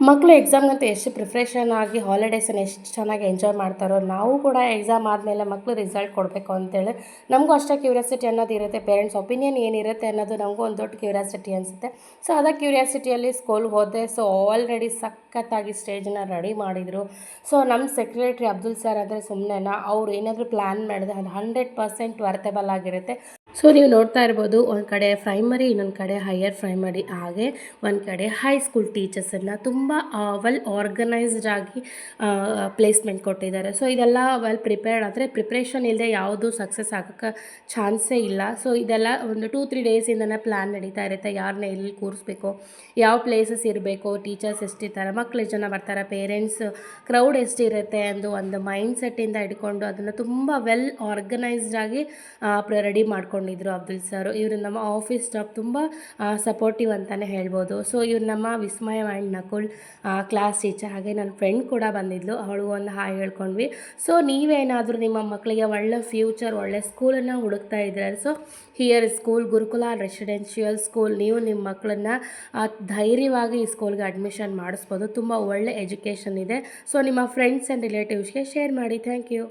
ಮಕ್ಕಳು ಎಕ್ಸಾಮ್ಗಂತೂ ಎಷ್ಟು ಪ್ರಿಪ್ರೇಷನ್ ಆಗಿ ಹಾಲಿಡೇಸನ್ನು ಎಷ್ಟು ಚೆನ್ನಾಗಿ ಎಂಜಾಯ್ ಮಾಡ್ತಾರೋ, ನಾವು ಕೂಡ ಎಕ್ಸಾಮ್ ಆದಮೇಲೆ ಮಕ್ಕಳು ರಿಸಲ್ಟ್ ಕೊಡಬೇಕು ಅಂತೇಳಿ ನಮಗೂ ಅಷ್ಟೇ ಕ್ಯೂರಿಯಾಸಿಟಿ ಅನ್ನೋದು ಇರುತ್ತೆ. ಪೇರೆಂಟ್ಸ್ ಒಪಿನಿಯನ್ ಏನಿರುತ್ತೆ ಅನ್ನೋದು ನಮಗೂ ಒಂದು ದೊಡ್ಡ ಕ್ಯೂರಿಯಾಸಿಟಿ ಅನಿಸುತ್ತೆ. ಸೊ ಅದೇ ಕ್ಯೂರಿಯಾಸಿಟಿಯಲ್ಲಿ ಸ್ಕೂಲ್ಗೆ ಹೋದೆ. ಸೊ ಆಲ್ರೆಡಿ ಸಖತ್ತಾಗಿ ಸ್ಟೇಜನ್ನ ರೆಡಿ ಮಾಡಿದರು. ಸೊ ನಮ್ಮ ಸೆಕ್ರೆಟ್ರಿ ಅಬ್ದುಲ್ ಸರ್ ಅಂದರೆ ಸುಮ್ಮನೆನಾ, ಅವ್ರು ಏನಾದರೂ ಪ್ಲ್ಯಾನ್ ಮಾಡಿದ್ರೆ ಅದು 100% ವರ್ತೇಬಲ್ ಆಗಿರುತ್ತೆ. ಸೊ ನೀವು ನೋಡ್ತಾ ಇರ್ಬೋದು, ಒಂದು ಕಡೆ ಪ್ರೈಮರಿ, ಇನ್ನೊಂದು ಕಡೆ ಹೈಯರ್ ಪ್ರೈಮರಿ, ಹಾಗೆ ಒಂದು ಕಡೆ ಹೈಸ್ಕೂಲ್ ಟೀಚರ್ಸನ್ನು ತುಂಬ ವೆಲ್ ಆರ್ಗನೈಸ್ಡ್ ಆಗಿ ಪ್ಲೇಸ್ಮೆಂಟ್ ಕೊಟ್ಟಿದ್ದಾರೆ. ಸೊ ಇದೆಲ್ಲ ವೆಲ್ ಪ್ರಿಪೇರ್ಡ್, ಆದರೆ ಪ್ರಿಪ್ರೇಷನ್ ಇಲ್ಲದೆ ಯಾವುದು ಸಕ್ಸಸ್ ಆಗೋಕ್ಕೆ ಚಾನ್ಸೇ ಇಲ್ಲ. ಸೊ ಇದೆಲ್ಲ ಒಂದು 2-3 ಡೇಸಿಂದನೇ ಪ್ಲ್ಯಾನ್ ನಡೀತಾ ಇರುತ್ತೆ. ಯಾರನ್ನ ಎಲ್ಲಿ ಕೂರಿಸ್ಬೇಕು, ಯಾವ ಪ್ಲೇಸಸ್ ಇರಬೇಕು, ಟೀಚರ್ಸ್ ಎಷ್ಟಿರ್ತಾರೆ, ಮಕ್ಳು ಎಷ್ಟು ಜನ ಬರ್ತಾರೆ, ಪೇರೆಂಟ್ಸ್ ಕ್ರೌಡ್ ಎಷ್ಟಿರುತ್ತೆ ಎಂದು ಒಂದು ಮೈಂಡ್ ಸೆಟ್ಟಿಂದ ಹಿಡ್ಕೊಂಡು ಅದನ್ನು ತುಂಬ ವೆಲ್ ಆರ್ಗನೈಸ್ಡ್ ಆಗಿ ರೆಡಿ ಮಾಡ್ಕೊಂಡಿದ್ರು ಅಬ್ದುಲ್ ಸರ್. ಇವರು ನಮ್ಮ ಆಫೀಸ್ ಸ್ಟಾಫ್ ತುಂಬ ಸಪೋರ್ಟಿವ್ ಅಂತಲೇ ಹೇಳ್ಬೋದು. ಸೊ ಇವ್ರು ನಮ್ಮ ವಿಸ್ಮಯ ಆ್ಯಂಡ್ ನಕುಲ್ ಕ್ಲಾಸ್ ಟೀಚರ್, ಹಾಗೆ ನನ್ನ ಫ್ರೆಂಡ್ ಕೂಡ ಬಂದಿದ್ಲು, ಅವಳು ಒಂದು ಹಾಯ್ ಹೇಳ್ಕೊಂಡ್ವಿ. ಸೊ ನೀವೇನಾದರೂ ನಿಮ್ಮ ಮಕ್ಕಳಿಗೆ ಒಳ್ಳೆ ಫ್ಯೂಚರ್, ಒಳ್ಳೆ ಸ್ಕೂಲನ್ನು ಹುಡುಕ್ತಾ ಇದ್ದಾರೆ, so here school Gurukula residential school, ನೀವು ನಿಮ್ಮ ಮಕ್ಕಳನ್ನ ಧೈರ್ಯವಾಗಿ ಈ ಸ್ಕೂಲ್ಗೆ ಅಡ್ಮಿಷನ್ ಮಾಡಿಸ್ಬೋದು. ತುಂಬ ಒಳ್ಳೆ ಎಜುಕೇಷನ್ ಇದೆ. ಸೊ ನಿಮ್ಮ ಫ್ರೆಂಡ್ಸ್ ಆ್ಯಂಡ್ ರಿಲೇಟಿವ್ಸ್ಗೆ ಶೇರ್ ಮಾಡಿ. Thank you.